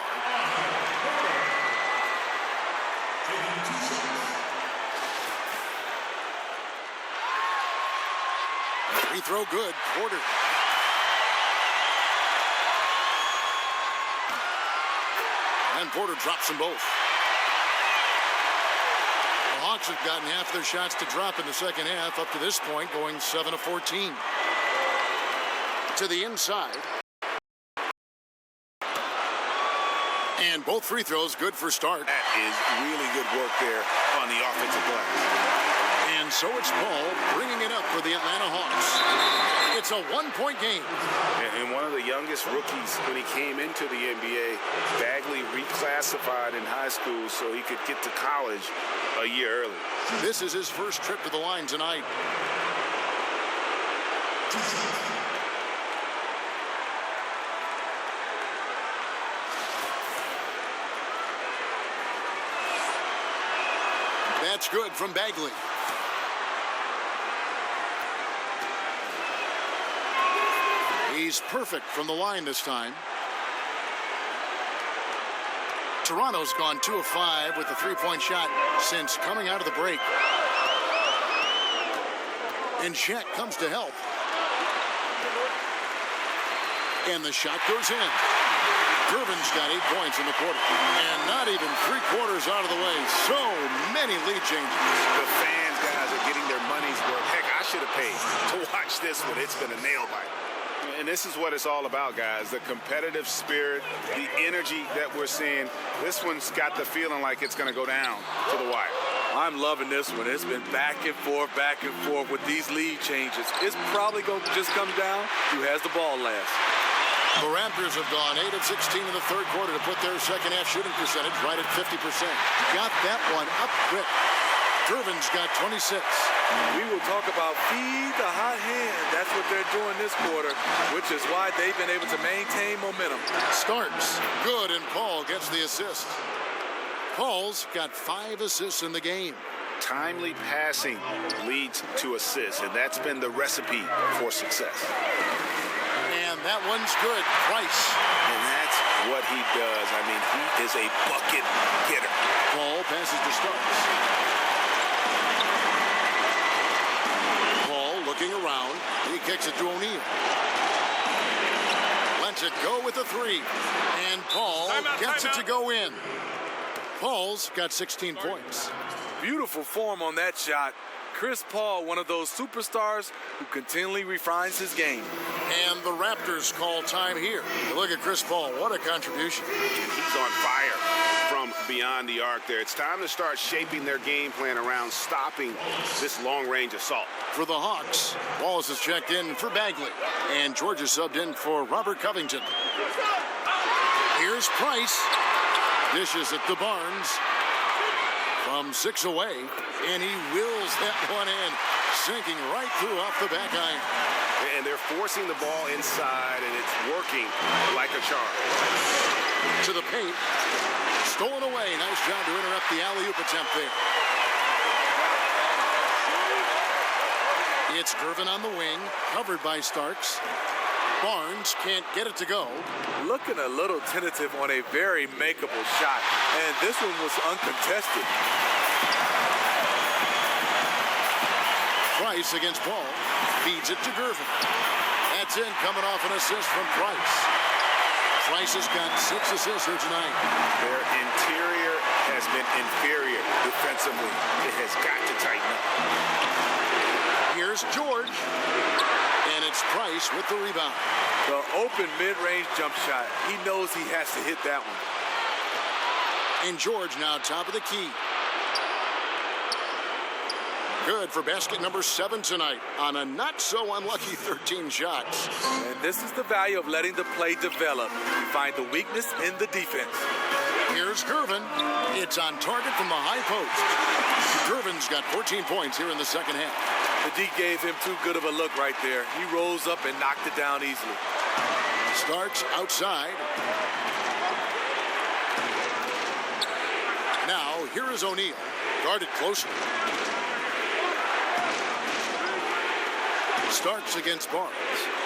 Free throw good. Porter. And Porter drops them both. The Hawks have gotten half their shots to drop in the second half up to this point, going 7 of 14. To the inside. And both free throws good for Stark. That is really good work there on the offensive glass. And so it's Paul bringing it up for the Atlanta Hawks. It's a 1-point game. And one of the youngest rookies when he came into the NBA, Bagley reclassified in high school so he could get to college a year early. This is his first trip to the line tonight. That's good from Bagley. He's perfect from the line this time. Toronto's gone 2 of 5 with the three-point shot since coming out of the break. And Shaq comes to help. And the shot goes in. Gervin's got 8 points in the quarter. And not even 3/4 out of the way. So many lead changes. The fans, guys, are getting their money's worth. Heck, I should have paid to watch this one. It's been a nail biter. And this is what it's all about, guys. The competitive spirit, the energy that we're seeing. This one's got the feeling like it's going to go down to the wire. I'm loving this one. It's been back and forth with these lead changes. It's probably going to just come down who has the ball last. The Raptors have gone 8 of 16 in the third quarter to put their second half shooting percentage right at 50%. Got that one up quick. Gervin's got 26. We will talk about feed the hot hand. That's what they're doing this quarter, which is why they've been able to maintain momentum. Starks, good, and Paul gets the assist. Paul's got 5 assists in the game. Timely passing leads to assists, and that's been the recipe for success. And that one's good. Price. And that's what he does. I mean, he is a bucket getter. Paul passes to Starks. Paul looking around. He kicks it to O'Neal. Lets it go with a 3. And Paul gets it to go in. Paul's got 16 points. Beautiful form on that shot. Chris Paul, one of those superstars who continually refines his game. And the Raptors call time here. Look at Chris Paul. What a contribution. He's on fire from beyond the arc there. It's time to start shaping their game plan around stopping this long-range assault. For the Hawks, Wallace is checked in for Bagley. And George is subbed in for Robert Covington. Here's Price. Dishes it to Barnes. From 6 away, and he wills that one in, sinking right through off the back iron. And they're forcing the ball inside, and it's working like a charm. To the paint, stolen away. Nice job to interrupt the alley-oop attempt there. It's Gervin on the wing, covered by Starks. Barnes can't get it to go. Looking a little tentative on a very makeable shot, and this one was uncontested. Price against Paul. Feeds it to Gervin. That's in, coming off an assist from Price. Price has got 6 assists here tonight. Their interior has been inferior defensively. It has got to tighten up. Here's George. And it's Price with the rebound. The open mid-range jump shot. He knows he has to hit that one. And George now top of the key. Good for basket number 7 tonight on a not-so-unlucky 13 shots. And this is the value of letting the play develop. You find the weakness in the defense. Here's Gervin. It's on target from the high post. Gervin's got 14 points here in the second half. The D gave him too good of a look right there. He rose up and knocked it down easily. Starks outside. Now, here is O'Neal. Guarded closer. Starks against Barnes.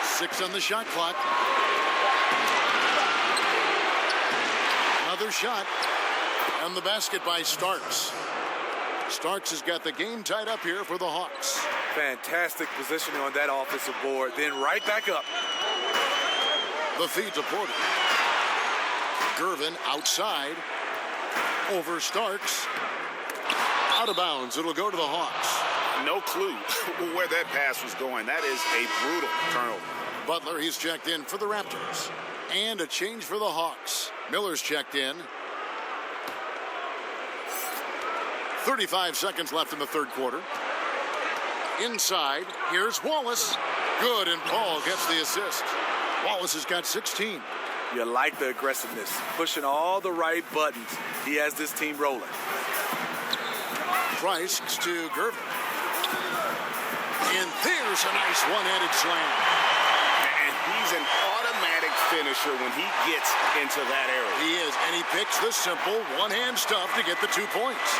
6 on the shot clock. Another shot. And the basket by Starks. Starks has got the game tied up here for the Hawks. Fantastic positioning on that offensive board. Then right back up. The feed to Porter. Gervin outside. Over Starks. Out of bounds. It'll go to the Hawks. No clue where that pass was going. That is a brutal turnover. Butler, he's checked in for the Raptors. And a change for the Hawks. Miller's checked in. 35 seconds left in the third quarter. Inside, here's Wallace. Good, and Paul gets the assist. Wallace has got 16. You like the aggressiveness, pushing all the right buttons. He has this team rolling. Price to Gervin. And there's a nice one-handed slam. And he's an automatic finisher when he gets into that area. He is, and he picks the simple one-hand stuff to get the 2 points.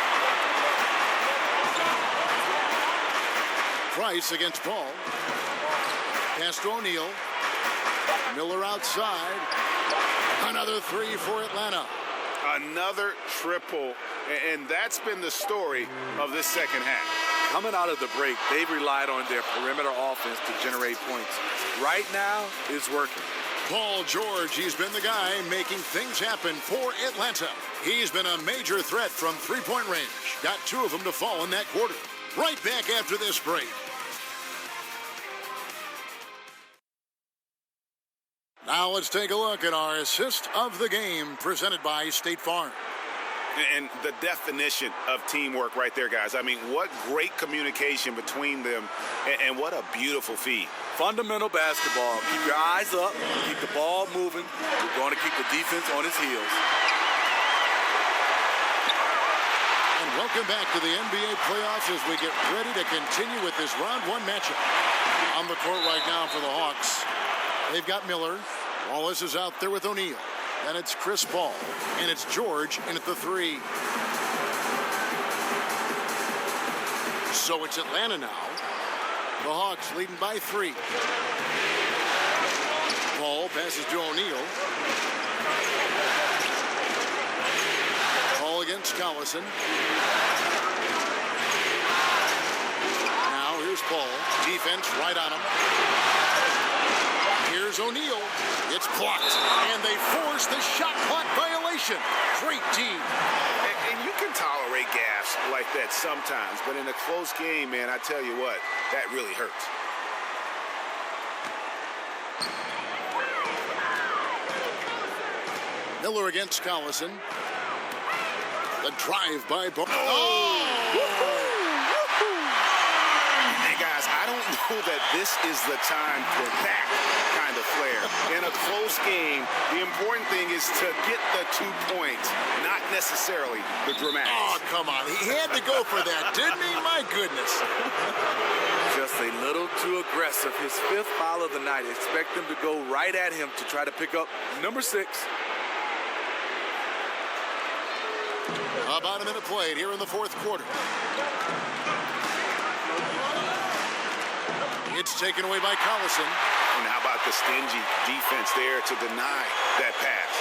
Price against Paul. Pass to O'Neal. Miller outside. Another 3 for Atlanta. Another triple, and that's been the story of this second half. Coming out of the break, they've relied on their perimeter offense to generate points. Right now, it's working. Paul George, he's been the guy making things happen for Atlanta. He's been a major threat from three-point range. Got 2 of them to fall in that quarter. Right back after this break. Now let's take a look at our assist of the game presented by State Farm. And the definition of teamwork right there, guys. I mean, what great communication between them, and what a beautiful feed. Fundamental basketball. Keep your eyes up, keep the ball moving. We're going to keep the defense on its heels. And welcome back to the NBA playoffs as we get ready to continue with this round 1 matchup. On the court right now for the Hawks. They've got Miller. Wallace is out there with O'Neal. And it's Chris Paul. And it's George in at the 3. So it's Atlanta now. The Hawks leading by 3. Paul passes to O'Neal. Paul against Collison. Now here's Paul. Defense right on him. Here's O'Neal. It's blocked, and they force the shot clock violation. Great team. And you can tolerate gaffes like that sometimes, but in a close game, man, I tell you what, that really hurts. Miller against Collison. The drive by Bo. Hey, guys, I don't know that this is the time for that kind of flair. In a close game, the important thing is to get the 2 points, not necessarily the dramatics. Oh, come on. He had to go for that, didn't he? My goodness. Just a little too aggressive. His 5th foul of the night. Expect them to go right at him to try to pick up number 6. About a minute played here in the fourth quarter. It's taken away by Collison. And how about the stingy defense there to deny that pass?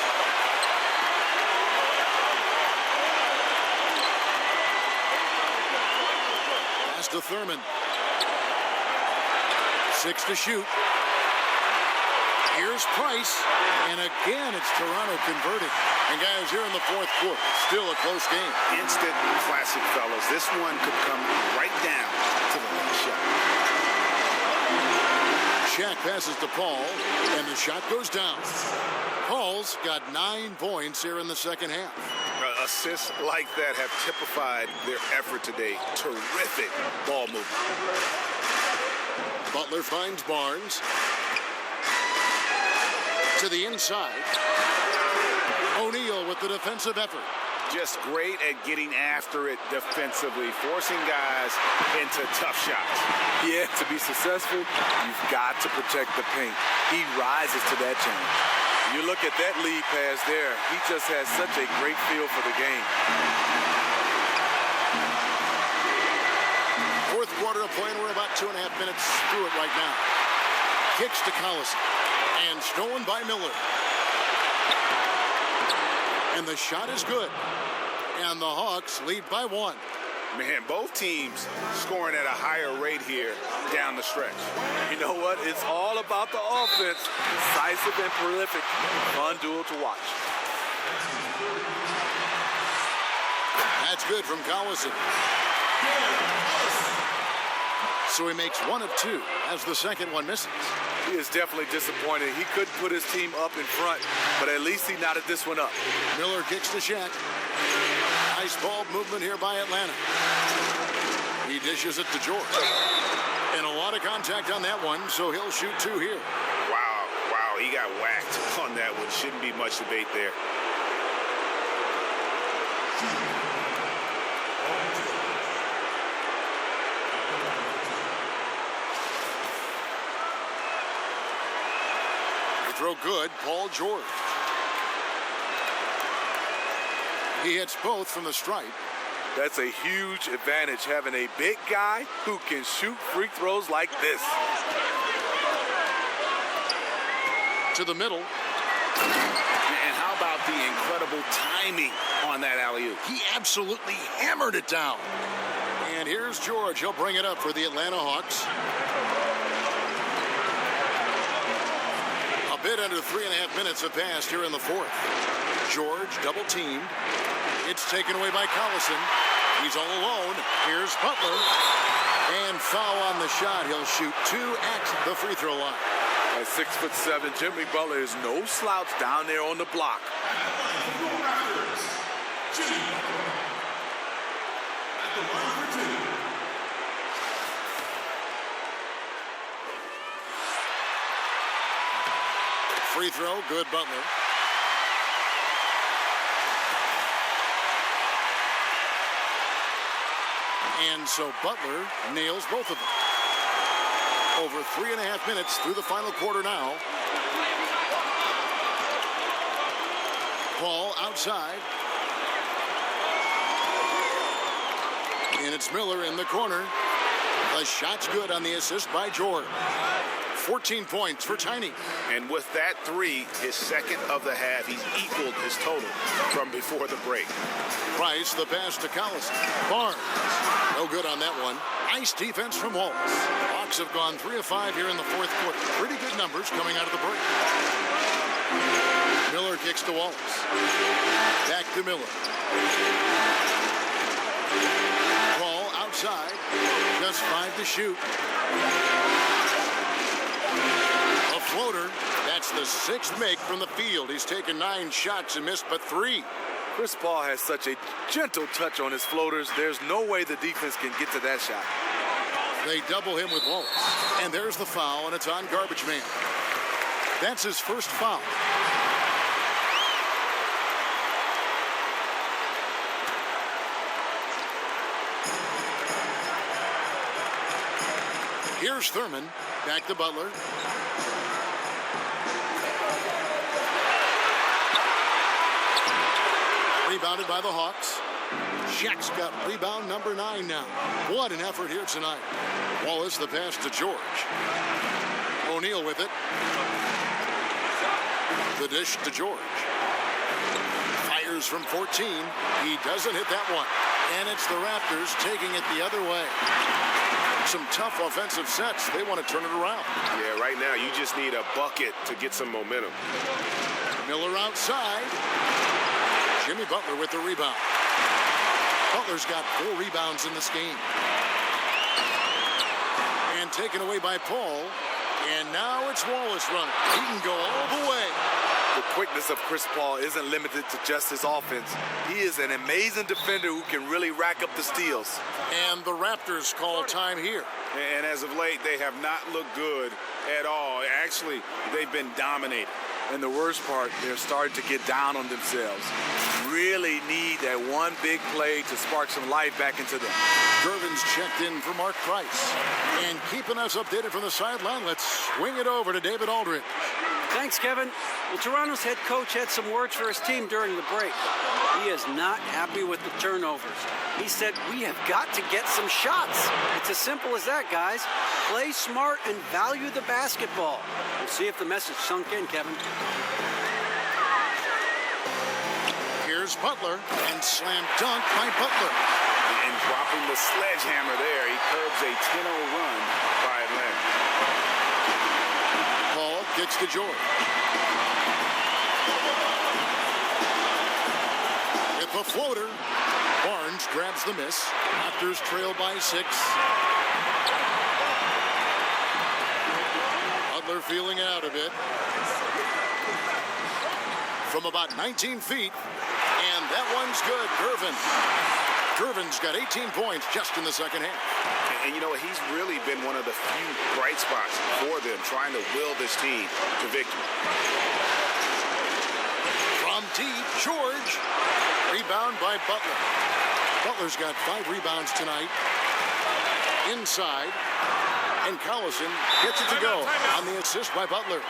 Pass to Thurman. 6 to shoot. Here's Price, and again it's Toronto converting. And guys, here in the fourth quarter, still a close game. Instant classic, fellas. This one could come right down to the last shot. Shaq passes to Paul, and the shot goes down. Paul's got 9 points here in the second half. Assists like that have typified their effort today. Terrific ball movement. Butler finds Barnes. To the inside. O'Neal with the defensive effort. Just great at getting after it defensively, forcing guys into tough shots. Yeah, to be successful, you've got to protect the paint. He rises to that challenge. You look at that lead pass there, he just has such a great feel for the game. Fourth quarter of play, and we're about 2.5 minutes through it right now. Kicks to Collison. And stolen by Miller. And the shot is good. And the Hawks lead by 1. Man, both teams scoring at a higher rate here down the stretch. You know what? It's all about the offense. Decisive and prolific. Fun duel to watch. That's good from Collison. So he makes 1 of 2 as the second one misses. He is definitely disappointed. He couldn't put his team up in front, but at least he knotted this one up. Miller kicks to Shaq. Nice ball movement here by Atlanta. He dishes it to George. And a lot of contact on that one, so he'll shoot 2 here. Wow, he got whacked on that one. Shouldn't be much debate there. Throw good, Paul George. He hits both from the stripe. That's a huge advantage, having a big guy who can shoot free throws like this. To the middle. And how about the incredible timing on that alley-oop? He absolutely hammered it down. And here's George. He'll bring it up for the Atlanta Hawks. A bit under 3.5 minutes have passed here in the fourth. George double teamed. It's taken away by Collison. He's all alone. Here's Butler. And foul on the shot. He'll shoot 2 at the free throw line. At 6'7", Jimmy Butler is no slouch down there on the block. Free throw, good Butler. And so Butler nails both of them. Over 3.5 minutes through the final quarter now. Paul outside. And it's Miller in the corner. The shot's good on the assist by George. 14 points for Tiny. And with that 3, his second of the half, he's equaled his total from before the break. Price, the pass to Collison. Barnes, no good on that one. Nice defense from Wallace. Hawks have gone 3 of 5 here in the fourth quarter. Pretty good numbers coming out of the break. Miller kicks to Wallace. Back to Miller. Ball outside. Just 5 to shoot. A floater. That's the 6th make from the field. He's taken 9 shots and missed but 3. Chris Paul has such a gentle touch on his floaters. There's no way the defense can get to that shot. They double him with Wallace. And there's the foul, and it's on Garbage Man. That's his first foul. Here's Thurman. Back to Butler. Rebounded by the Hawks. Shaq's got rebound number 9 now. What an effort here tonight. Wallace, the pass to George. O'Neal with it. The dish to George. Fires from 14. He doesn't hit that one. And it's the Raptors taking it the other way. Some tough offensive sets. They want to turn it around. Yeah, right now you just need a bucket to get some momentum. Miller outside. Jimmy Butler with the rebound. Butler's got 4 rebounds in this game. And taken away by Paul. And now it's Wallace running. He can go all the way. The quickness of Chris Paul isn't limited to just his offense. He is an amazing defender who can really rack up the steals. And the Raptors call time here. And as of late, they have not looked good at all. Actually, they've been dominated. And the worst part, they're starting to get down on themselves. Really need that one big play to spark some life back into them. Gervin's checked in for Mark Price. And keeping us updated from the sideline, let's swing it over to David Aldridge. Thanks, Kevin. Well, Toronto's head coach had some words for his team during the break. He is not happy with the turnovers. He said, we have got to get some shots. It's as simple as that, guys. Play smart and value the basketball. We'll see if the message sunk in, Kevin. Here's Butler, and slam dunk by Butler. And dropping the sledgehammer there, he curbs a 10-0 run by Atlanta. Paul kicks to George. With the floater, Barnes grabs the miss. Raptors trail by 6. Butler feeling out a bit. From about 19 feet. And that one's good. Gervin's got 18 points just in the second half. And you know, he's really been one of the few bright spots for them, trying to will this team to victory. From deep, George. Rebound by Butler. Butler's got 5 rebounds tonight. Inside. And Collison gets it to go on the assist by Butler.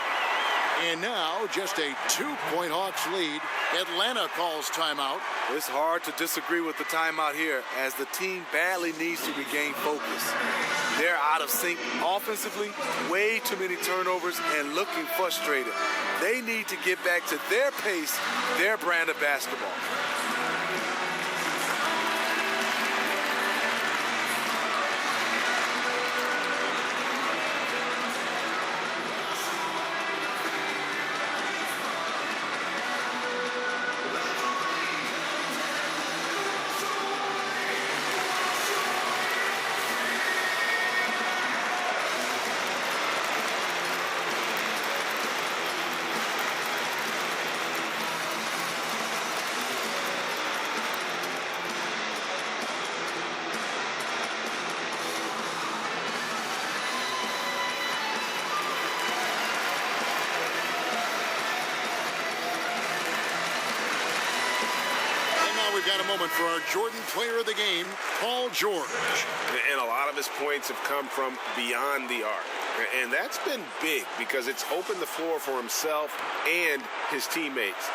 And now just a 2-point Hawks lead. Atlanta calls timeout. It's hard to disagree with the timeout here as the team badly needs to regain focus. They're out of sync offensively, way too many turnovers, and looking frustrated. They need to get back to their pace, their brand of basketball. We've got a moment for our Jordan Player of the Game, Paul George. And a lot of his points have come from beyond the arc. And that's been big because it's opened the floor for himself and his teammates.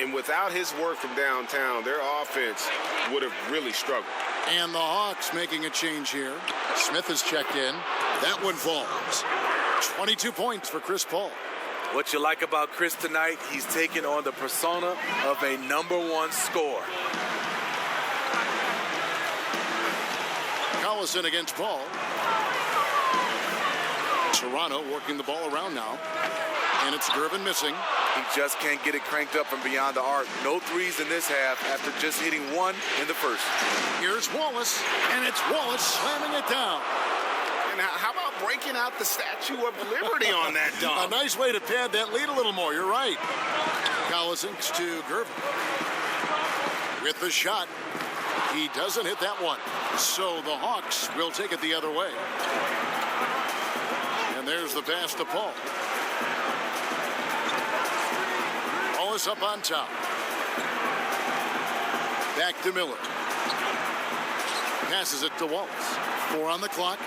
And without his work from downtown, their offense would have really struggled. And the Hawks making a change here. Smith is checked in. That one falls. 22 points for Chris Paul. What you like about Chris tonight, he's taking on the persona of a #1 scorer. Collison against Paul. Toronto working the ball around now. And it's Gervin missing. He just can't get it cranked up from beyond the arc. No threes in this half after just hitting 1 in the first. Here's Wallace, and it's Wallace slamming it down. And how about breaking out the Statue of Liberty on that dunk? A nice way to pad that lead a little more. You're right. Collison to Gervin. With the shot. He doesn't hit that one. So the Hawks will take it the other way. And there's the pass to Paul. Wallace up on top. Back to Miller. Passes it to Wallace. 4 on the clock.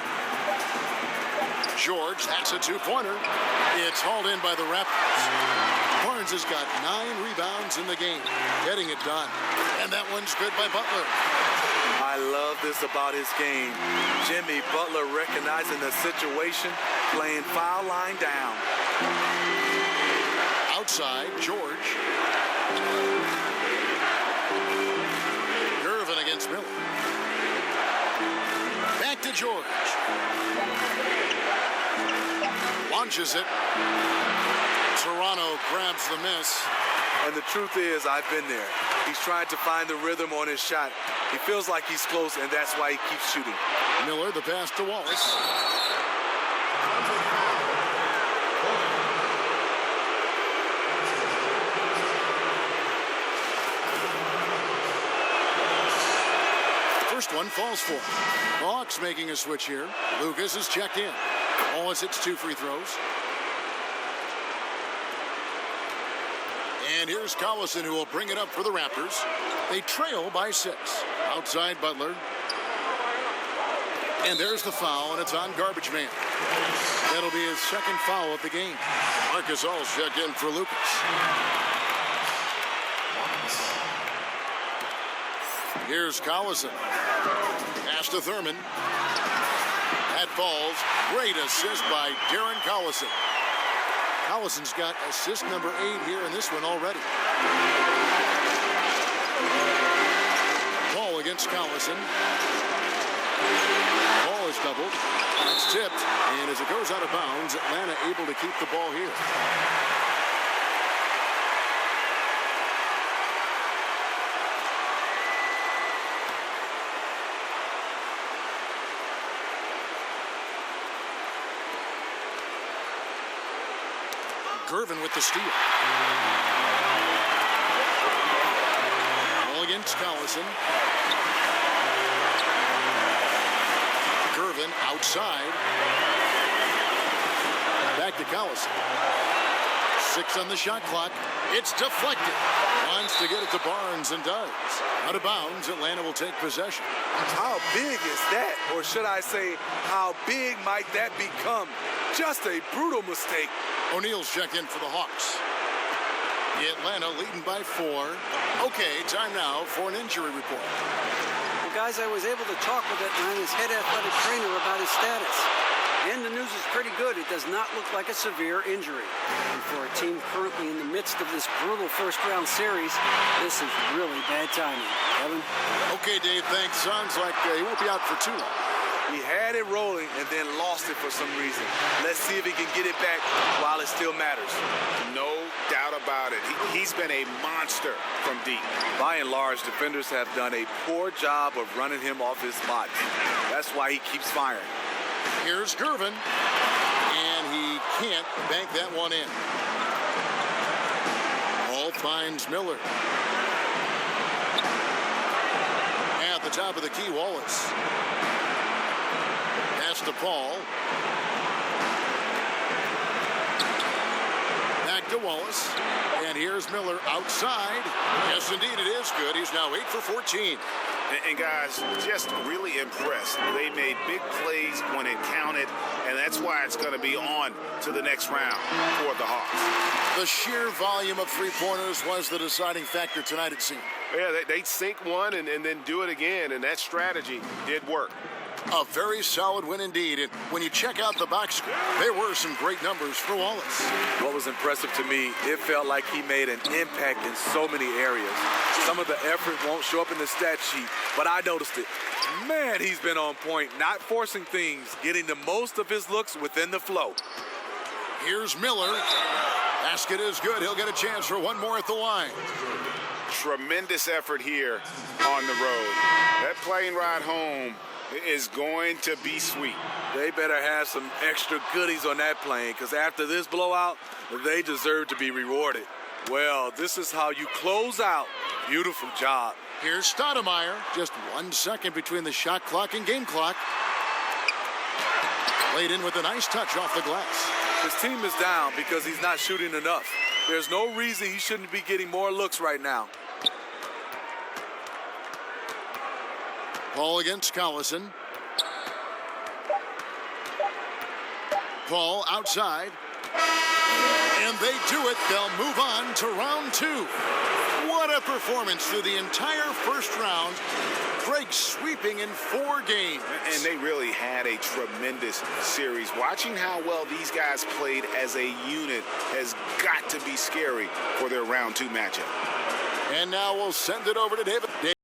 George, that's a 2-pointer. It's hauled in by the Raptors. Barnes has got 9 rebounds in the game, getting it done. And that one's good by Butler. I love this about his game. Jimmy Butler recognizing the situation, playing foul line down. Outside, George. Gervin against Miller. to George. Launches it. Toronto grabs the miss. And the truth is, I've been there. He's trying to find the rhythm on his shot. He feels like he's close, and that's why he keeps shooting. Miller, the pass to Wallace. First one falls for him. The Hawks making a switch here. Lucas is checked in. Wallace hits 2 free throws. And here's Collison, who will bring it up for the Raptors. They trail by 6. Outside Butler. And there's the foul, and it's on Garbage Man. That'll be his second foul of the game. Marcus All's checked in for Lucas. Here's Collison. Pass to Thurman. That falls. Great assist by Darren Collison. Collison's got assist number 8 here in this one already. Ball against Collison. Ball is doubled. It's tipped. And as it goes out of bounds, Atlanta able to keep the ball here. Gervin with the steal. Ball against Collison. Gervin outside. Back to Collison. 6 on the shot clock. It's deflected. Wants to get it to Barnes and does. Out of bounds, Atlanta will take possession. How big is that? Or should I say, how big might that become? Just a brutal mistake. O'Neal's checked in for the Hawks. Atlanta leading by 4. Okay, time now for an injury report. Well, guys, I was able to talk with Atlanta's head athletic trainer about his status. And the news is pretty good. It does not look like a severe injury. And for a team currently in the midst of this brutal first-round series, this is really bad timing. Kevin? Okay, Dave, thanks. Sounds like he won't be out for too long. He had it rolling and then lost it for some reason. Let's see if he can get it back while it still matters. No doubt about it. He's been a monster from deep. By and large, defenders have done a poor job of running him off his spot. That's why he keeps firing. Here's Gervin, and he can't bank that one in. Ball finds Miller. At the top of the key, Wallace. Pass to Paul. Back to Wallace. And here's Miller outside. Yes, indeed, it is good. He's now 8 for 14. And guys, just really impressed. They made big plays when it counted, and that's why it's going to be on to the next round for the Hawks. The sheer volume of three-pointers was the deciding factor tonight, it seemed. Yeah, they'd sink one and then do it again, and that strategy did work. A very solid win indeed. And when you check out the box score, there were some great numbers for Wallace. What was impressive to me, it felt like he made an impact in so many areas. Some of the effort won't show up in the stat sheet, but I noticed it. Man, he's been on point, not forcing things, getting the most of his looks within the flow. Here's Miller. Basket is good. He'll get a chance for one more at the line. Tremendous effort here on the road. That plane ride home is going to be sweet. They better have some extra goodies on that plane, because after this blowout, they deserve to be rewarded. Well, this is how you close out. Beautiful job. Here's Stoudemire. Just 1 second between the shot clock and game clock. Laid in with a nice touch off the glass. His team is down because he's not shooting enough. There's no reason he shouldn't be getting more looks right now. Paul against Collison. Paul outside. And they do it. They'll move on to round 2. What a performance through the entire first round. Drake sweeping in 4 games. And they really had a tremendous series. Watching how well these guys played as a unit has got to be scary for their round 2 matchup. And now we'll send it over to David.